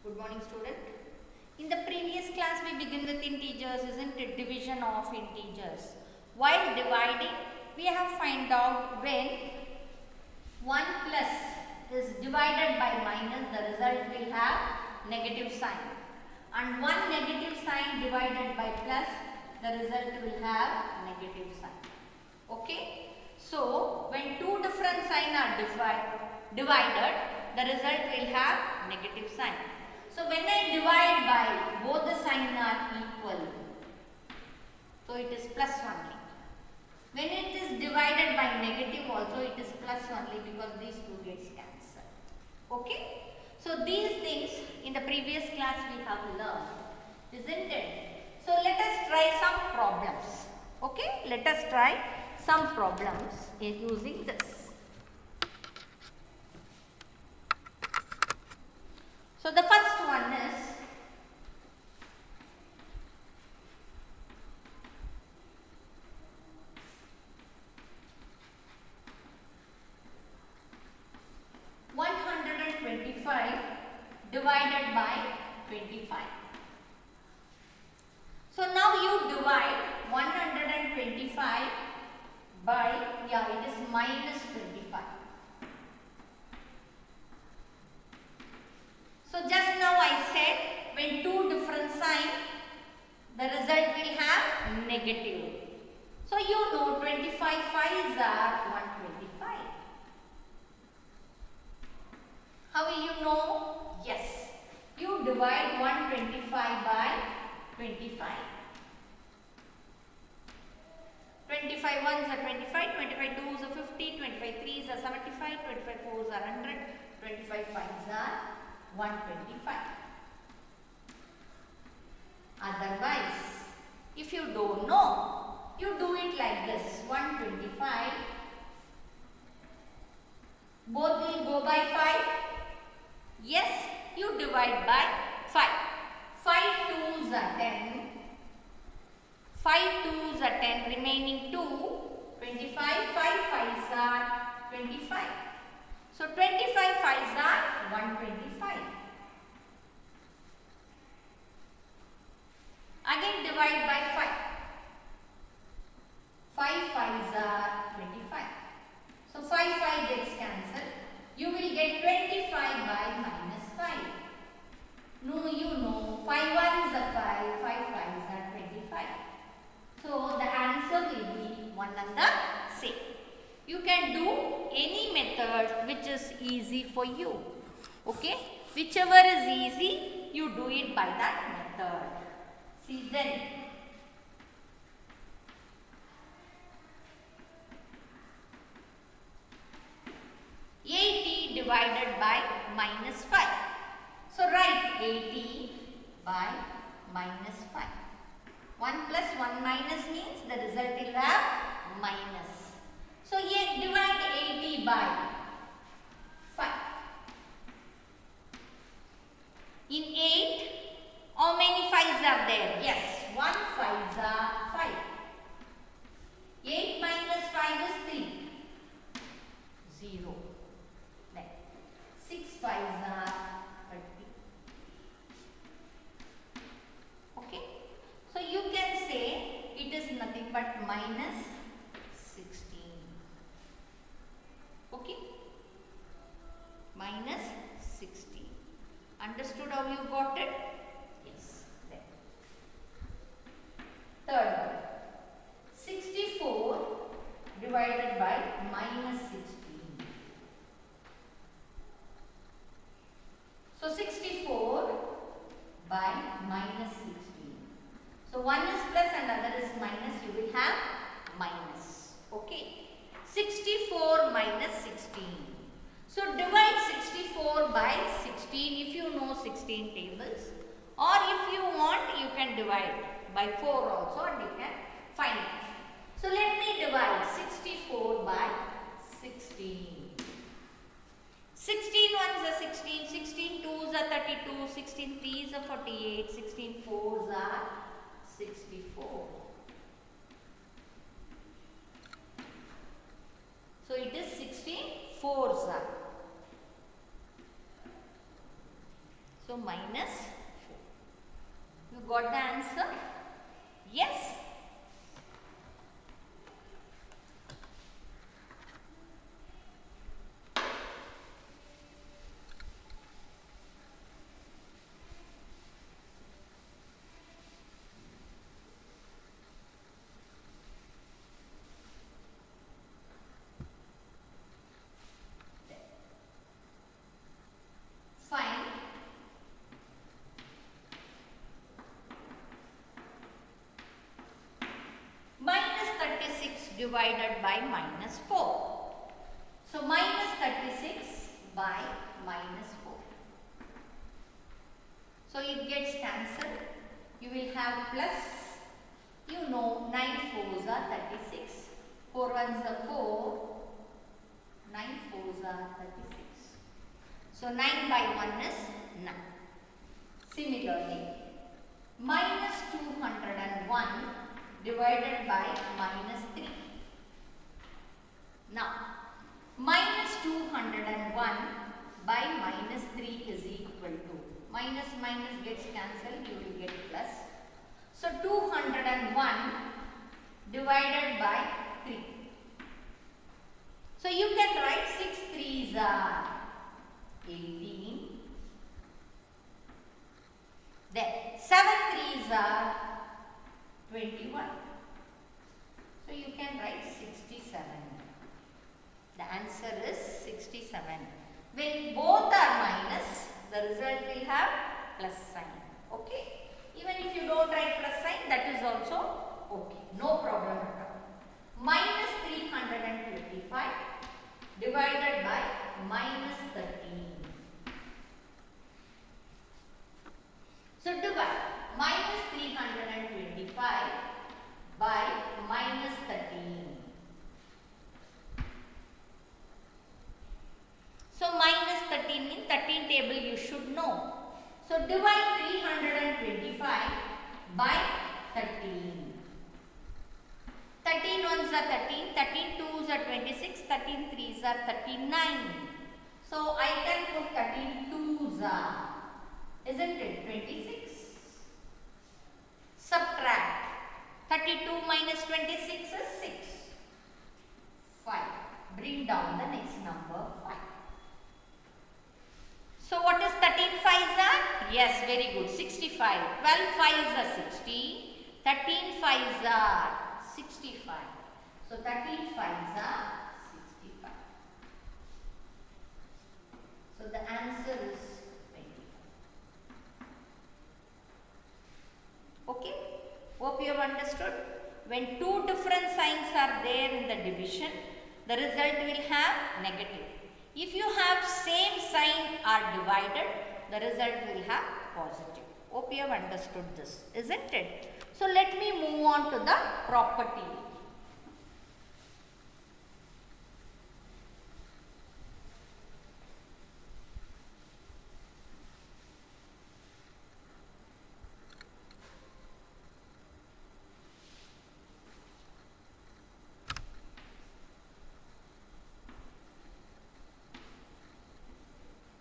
Good morning, student. In the previous class, we began with integers, isn't it? Division of integers. While dividing, we have find out when 1 plus is divided by minus, the result will have negative sign. And 1 negative sign divided by plus, the result will have negative sign. Okay? So, when two different signs are divided, the result will have negative sign. So, when I divide by, both the signs are equal. So, it is plus only. When it is divided by negative also, it is plus only because these two gets cancelled. Okay? So, these things in the previous class we have learned, isn't it? So, let us try some problems. Okay? Let us try some problems using this. So, the first one is divided by 25. So now you divide 125 by, it is minus 25. So just now I said when two different signs, the result will have negative. So you know 25 5s are 125. How will you know? Yes, you divide 125 by 25. 25 ones are 25, 25 twos are 50, 25 threes are 75, 25 fours are 100, 25 fives are 125. Otherwise, if you don't know, you do it like this. 125, both will go by 5. Yes, you divide by 5. 5 twos are 10. 5 twos are 10, remaining 2. 25, 5 fives are 25. So 25 fives are 125. Again divide by 5. 5 fives are 25. So 5 gets cancelled. You will get 25 by minus 5. No, you know 5 ones are 5, 5 fives are 25. So the answer will be one and the same. You can do any method which is easy for you. Okay? Whichever is easy, you do it by that method. See then. Divided by minus 5. So write 80 by minus 5. 1 plus 1 minus means the result will have minus. So here divide 80 by 5. In 8, how many 5s are there? Yes, 1 5s are 5. 8 minus 5 is 3. 0. 6 5s are 30. Okay. So you can say it is nothing but minus 16. Okay. Minus 16. Understood how you got it? Yes. There. Third one. 64 divided by minus 16. So 64 by minus 16. So one is plus and other is minus, you will have minus. Okay. 64 minus 16. So divide 64 by 16 if you know 16 tables, or if you want you can divide by 4 also and you can find it. So let me divide 64 by 16. 16 ones are 16, 16 twos are 32, 16 threes are 48, 16 fours are 64. So it is 16 fours are. So minus 4. You got the answer? Yes. Fine. Minus 36 divided by minus 4. So minus 36 by minus 4. So it gets cancelled. You will have plus, you know, 9 4s are 36. 4 1s are 4. 9 4s are 36. So 9 by 1 is 9. Similarly, minus 201 divided by minus 3. Now, minus 201 by minus 3 is equal to, minus minus gets cancelled, you will get plus. So 201 divided by 3. So you can write 6 3s are 18. Then 7 3s are 21. So you can write 67. The answer is 67. When both are minus, the result will have plus sign. Okay? Even if you don't write plus sign, that is also okay. No problem at all. Minus 325 divided by minus 13. So divide minus 325 by minus 13. So minus 13 means 13 table you should know. So divide 325 by 13. 13 ones are 13, 13 twos are 26, 13 threes are 39. So I can put 13 twos are, isn't it, 26? Subtract. 32 minus 26 is 6. 5. Bring down the next number 5. So what is 13 5s are? Yes, very good. 65. 12 5s are 60. 13 5s are 65. So 13 5s are 65. So the answer is 25. Okay? Hope you have understood. When two different signs are there in the division, the result will have negative. If you have same sign are divided, the result will have positive. Hope you have understood this, isn't it? So let me move on to the property.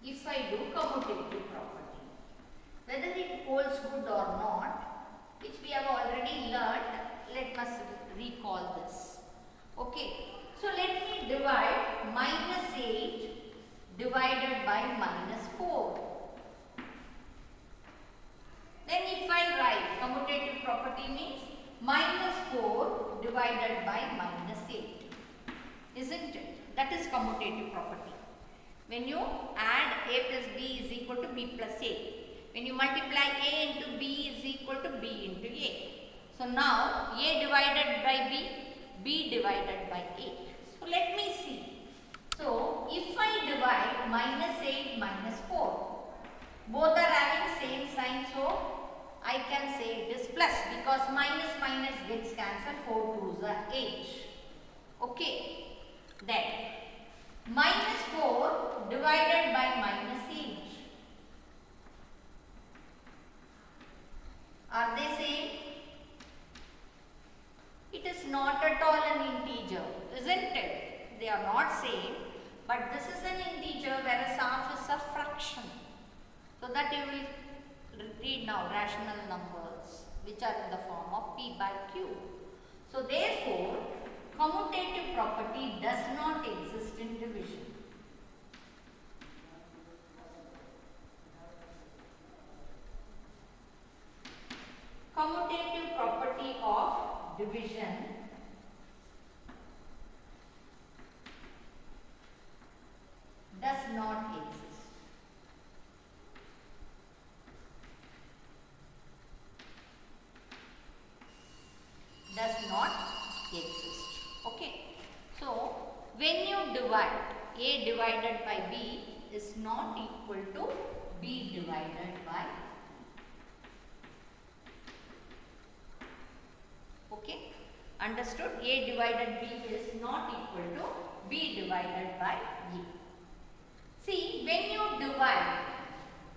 If I do commutative property, whether it holds good or not, which we have already learned, let us recall this. Okay, so let me divide minus 8 divided by minus 4. Then if I write commutative property means minus 4 divided by minus 8, isn't it? That is commutative property. When you add a plus b is equal to b plus a. When you multiply a into b is equal to b into a. So now a divided by b, b divided by a. So let me see. So if I divide minus 8 minus 4, both are having same sign, so I can say it is plus because minus minus gets cancelled, 4 2s are 8. Okay. Then minus 4 divided by minus 8. Are they same? It is not at all an integer, isn't it? They are not same, but this is an integer whereas half is a fraction. So that you will read now rational numbers which are in the form of P by Q. So therefore, commutative property does not exist in division. Commutative property of division does not exist. Does not exist. Okay. So, when you divide A divided by B is not equal to B divided by. Okay. Understood? A divided B is not equal to B divided by A. See, when you divide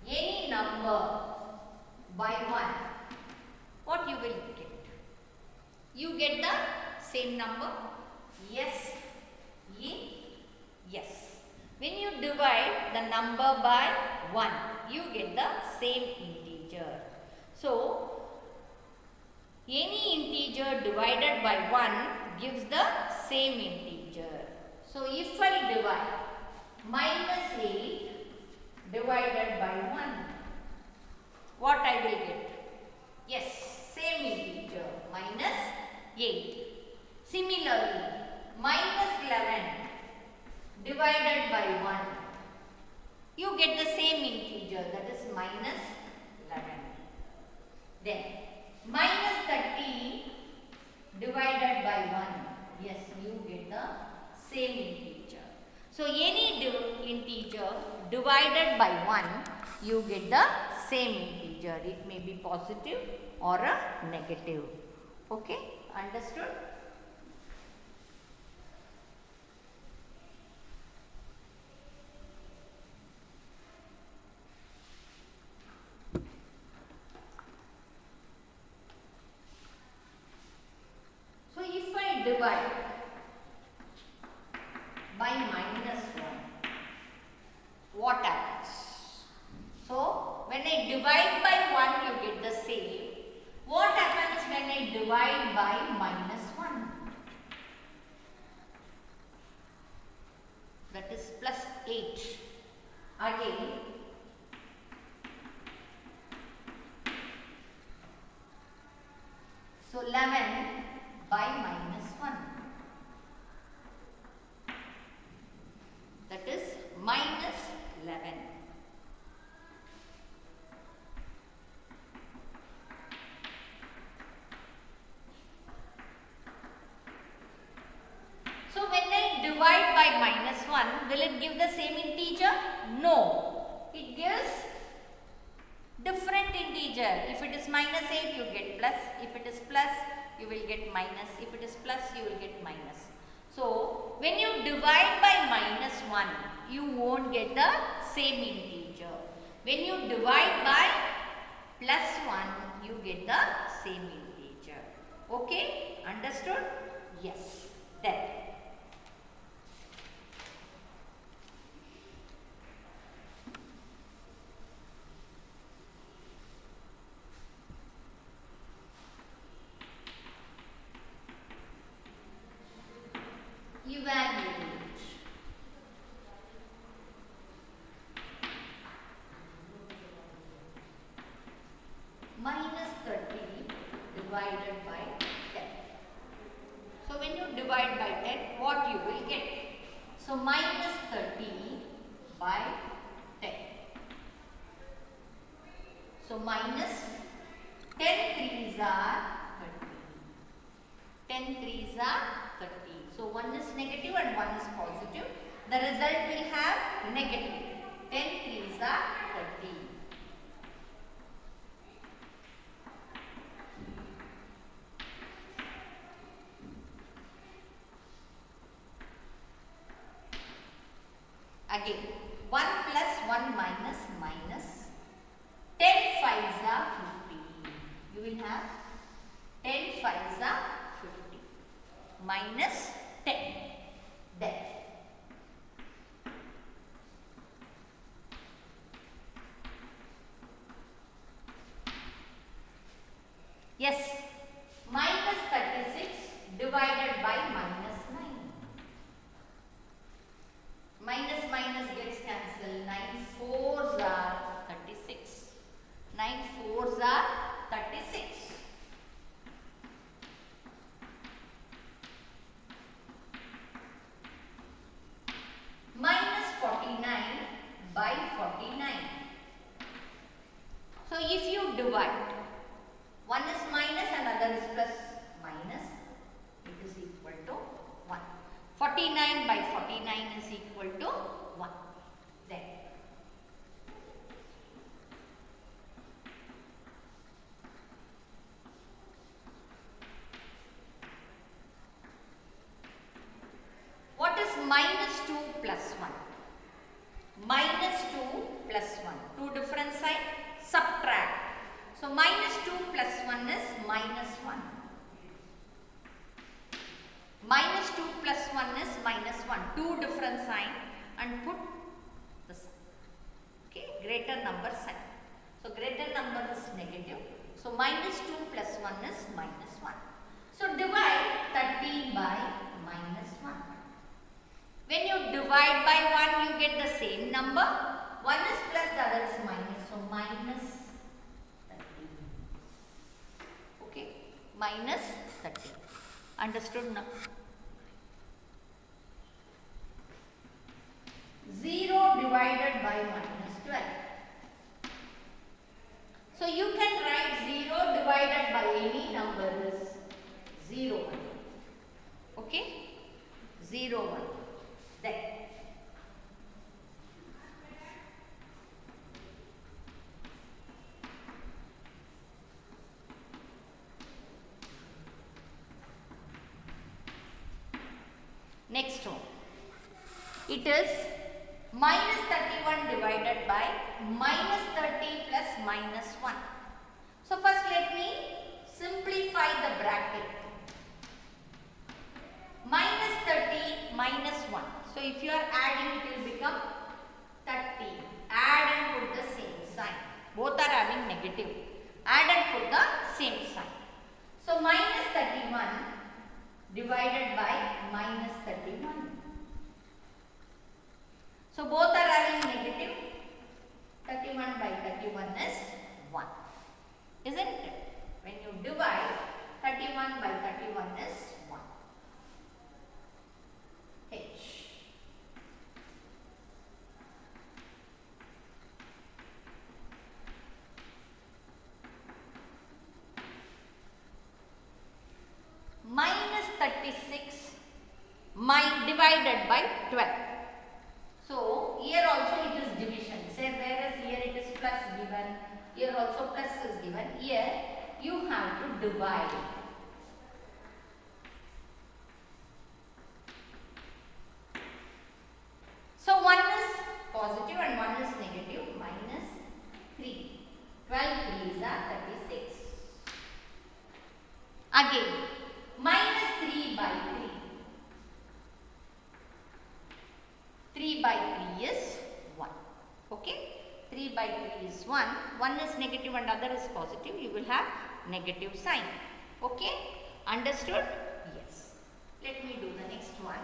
any number by 1, what you will get? You get the same number? Yes. Yes. When you divide the number by 1, you get the same integer. So, any integer divided by 1 gives the same integer. So, if I divide -8 divided by 1, what I will get? Yes, same integer, -8. Similarly, -11 divided by 1, you get the same integer, that is -11. Then, -13 divided by 1, yes, you get the same integer. So, any integer divided by 1, you get the same integer. It may be positive or a negative. Okay, understood? So, if I divide by -1, what happens? So, when I divide by 1, you get the same. What happens when I divide by -1? That is +8. Again, so 11 by -1. That is -11. So, when I divide by -1, will it give the same integer? No. It gives different integer. If it is -8, you get plus. If it is plus, you will get minus. If it is plus, you will get minus. So, when you divide by -1, you won't get the same integer. When you divide by +1, you get the same integer. Okay? Understood? Yes. Then. Evaluate. -30 divided by 10. So, when you divide by 10, what you will get? So, -30 by 10. So, -10 threes are 30. 10 threes are 30. So, one is negative and one is positive. The result will have negative. 10 threes are 30. Again, 1 plus 1 minus minus. 10 fives are 50. You will have 10 fives are 50. Minus 10. Then. Yes, minus 36 divided by minus 9. Minus minus gets cancelled. 9 fours are 36. 9 fours are 36. Minus 49 by 49. So if you divide, one is minus and other is plus, minus, it is equal to 1. 49 by 49 is equal to 1. Then what is minus 2 plus 1? Minus 2 plus 1. Two different signs, subtract. So minus 2 plus 1 is minus 1. Minus 2 plus 1 is minus 1. Two different sign and put the sign. Okay, greater number sign. So greater number is negative. So minus 2 plus 1 is minus 1. So divide 30 by minus 1. When you divide by 1, you get the same number. One is plus, the other is minus. So minus 30. Okay, minus 30. Understood now? 0 divided by minus 12. So you can write 0 divided by any number is 0, 1. Okay? 0, 1. Then next one. It is minus 31 divided by minus 30 plus minus 1. So first let me simplify the bracket. Minus 30 minus 1. So if you are adding, it will become 30. Add and put the same sign. Both are having negative. Add and put the same sign. So minus 31 divided by minus 31. So both are having negative. 31 by 31 is 1. Isn't it? When you divide, 31 by 31 is 1. H. Minus 36 divided by 12. So here also it is division. Say whereas here it is plus given, here also plus is given. Here you have to divide. So one is positive and one is negative. Minus 3. 12 3s are 36. Again, minus 3 by 3. 3 by 3 is 1. Okay? 3 by 3 is 1. One is negative and other is positive. You will have negative sign. Okay? Understood? Yes. Let me do the next one.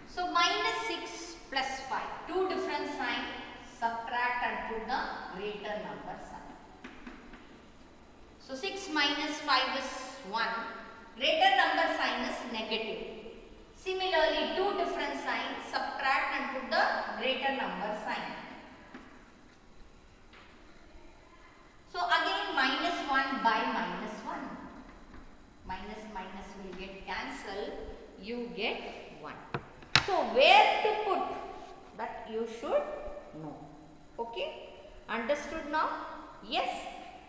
So minus 6 plus 5, two different signs, subtract and put the greater number sign. So 6 minus 5 is 1, greater number sign is negative. Similarly, two different signs, subtract and put the greater number sign. So again minus 1 by minus 1. Minus minus will get cancelled, you get 1. So where to put that you should know. Okay? Understood now? Yes?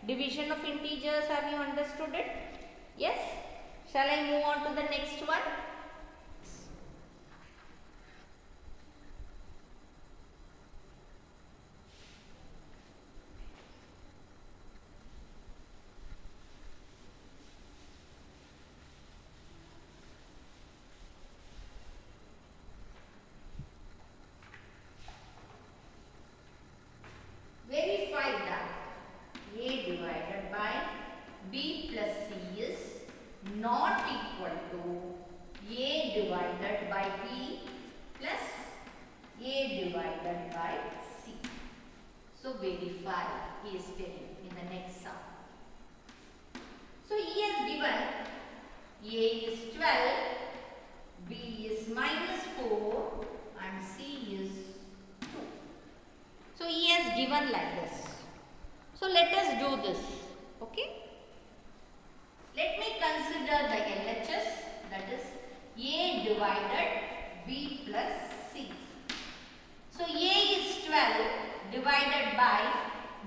Division of integers, have you understood it? Yes? Shall I move on to the next one? divided by B plus A divided by C. So verify, he is telling in the next sum. So he has given A is 12, B is minus 4 and C is 2. So he has given like this. So let us do this. Okay. Let me consider the LHS, that is A divided B plus C. So A is 12 divided by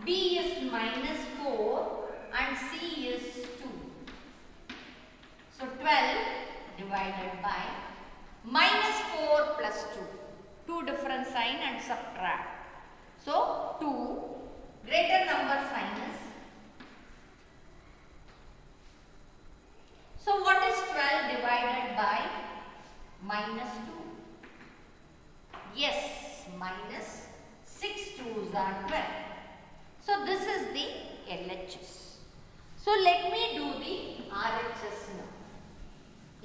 B is minus 4 and C is 2. So 12 divided by minus 4 plus 2. 2 different sign and subtract. So 2 greater number sign is. So what is 12 divided by minus 2? Yes, minus 6 2s are 12. So this is the LHS. So let me do the RHS now.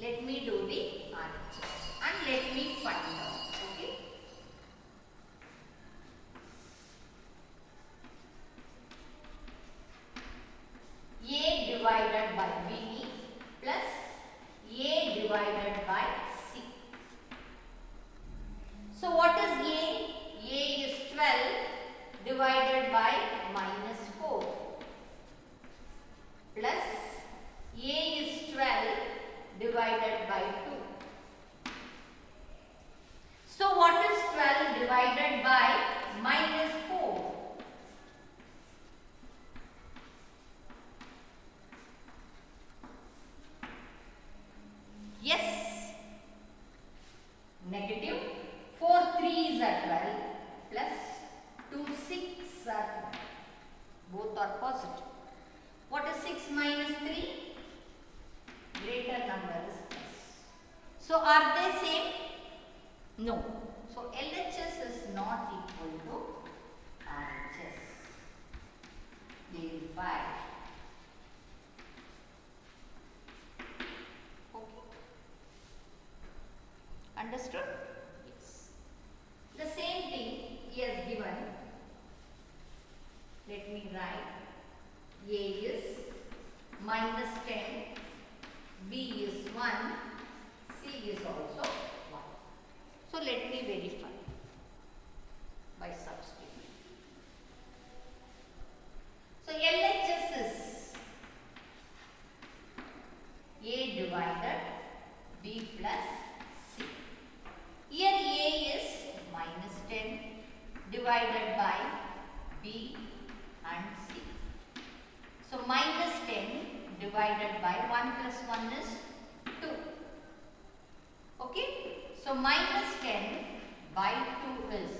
Let me do the RHS and let me find out. Okay. A divided by B plus A divided by C. So what is A? A is 12 divided by minus 4 plus A is 12 divided by 2. So what is 12 divided by minus 4? Yes, negative. 4 3s are 12 plus 2 6 are 12. Both are positive. What is 6 minus 3? Greater number is plus. So are they same? No. So LHS is not equal to RHS. Verify. Understood? Yes. The same thing he has given. Let me write. A is minus 10, B is 1, C is also 1. So let me verify by substituting. So LHS is A divided B plus C. Here A is minus 10 divided by B and C. So minus 10 divided by 1 plus 1 is 2. Okay. So minus 10 by 2 is,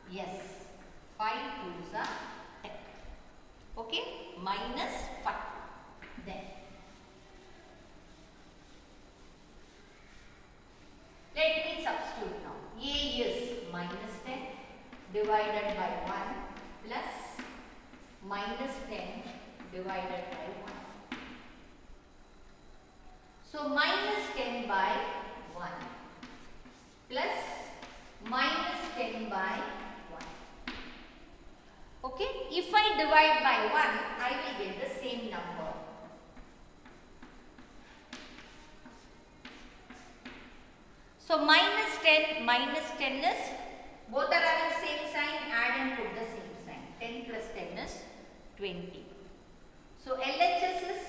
yes, 5 2s are 10. Okay. Minus 5. Then let me substitute now. A is minus 10 divided by 1 plus minus 10 divided by 1. So minus 10 by 1 plus minus 10 by 1. Okay. If I divide by 1, I will get the same number. So minus 10 is, both are having same sign, add and put the same sign. 10 plus 10 is 20. So LHS is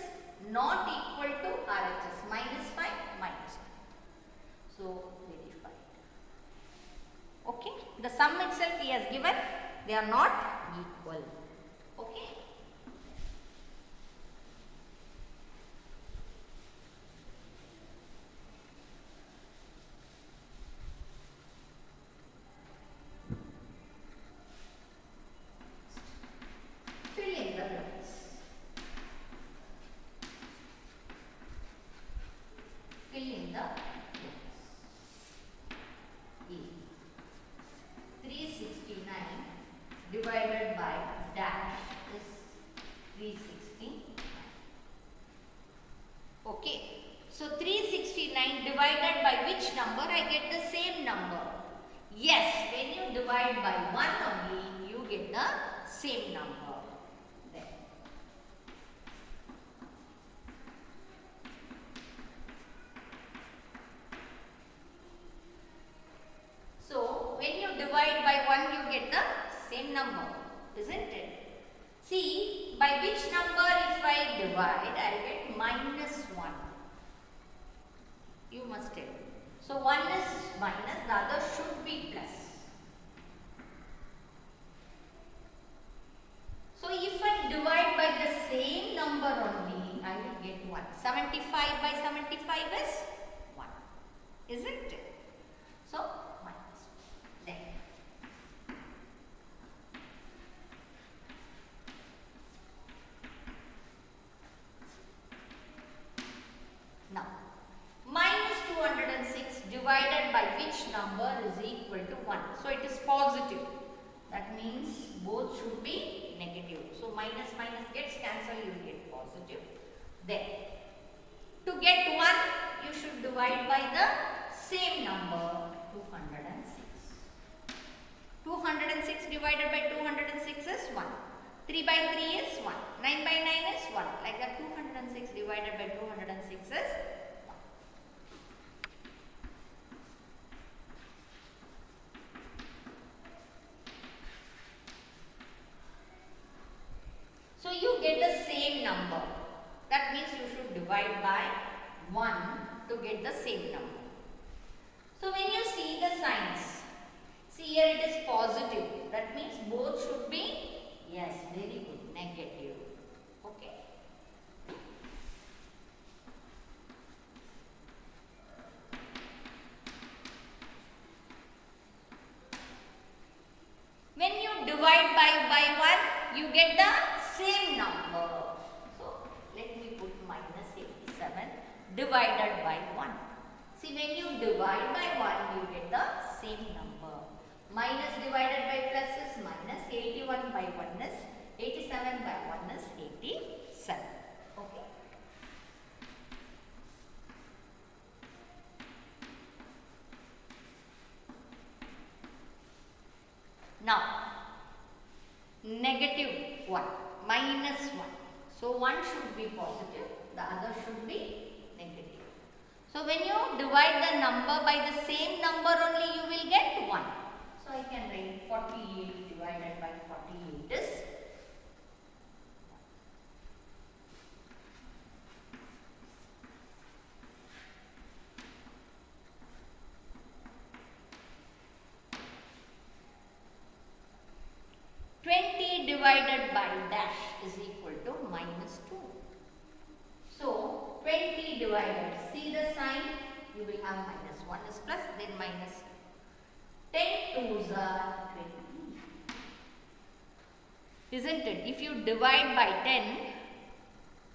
not equal to RHS. Minus 5, minus 5. So verify it. Okay. The sum itself he has given, they are not equal. Okay. Fill in the blanks. Fill in the blanks. A. 369 divided by dash is 360. Okay. So 369 divided divided by which number, I get the same number. Yes, when you divide by 1 only, you get the same number. There. So, when you divide by 1, you get the same number, isn't it? See, by which number if I divide, I get -1. You must tell. So, one is minus, the other should be plus. So, if I divide by the same number only, I will get 1. 75 by 75 is 1. Isn't it? So, minus. Then. Now, minus 206 divided by which number is equal to 1. So, it is positive. That means both should be negative. So, minus minus gets cancelled, you will get positive. Then, to get 1, you should divide by the same number, 206. 206 divided by 206 is 1. 3 by 3 is 1. 9 by 9 is 1. Like that, 206 divided by 206 is 1. So, you get the same number. That means you should divide by 1 to get the same number. So, when you see the signs, see here it is positive. That means both should be, yes, very good, negative. Okay. When you divide by 1, you get the same number. So, let me put minus 87 divided by 1. See, when you divide by 1, you get the same number. Minus divided by plus is minus. 81 by 1 is 87 by 1 is 87. Okay. Now, negative 1, minus 1. So, one should be positive, the other should be negative. So, when you divide the number by the same number only, you will get 1. So, I can write 48 divided by 48 is 20 divided by dash is equal to minus 2. So, 20 divided, see the sign, you will have minus 1 is plus, then minus 10 twos are 20. Isn't it? If you divide by 10,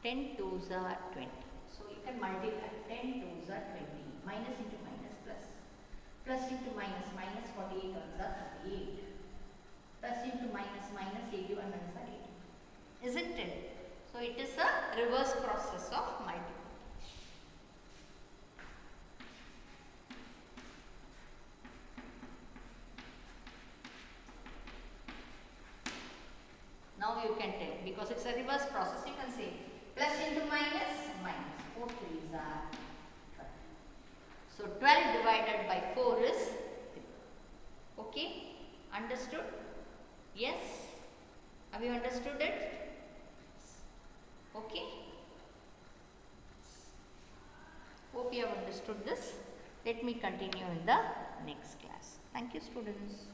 10 twos are 20. So, you can multiply, 10 twos are 20, minus into minus plus, plus into minus, minus 48 ones are 38. Plus into minus, minus 81 ones are 80. Isn't it? So, it is a reverse process of multiplication. Now, you can tell, because it is a reverse process, you can say plus into minus, minus 4 3s are 12. So, 12 divided by 4 is 3. Okay? Understood? Yes? Have you understood it? Okay? Hope you have understood this. Let me continue in the next class. Thank you, students.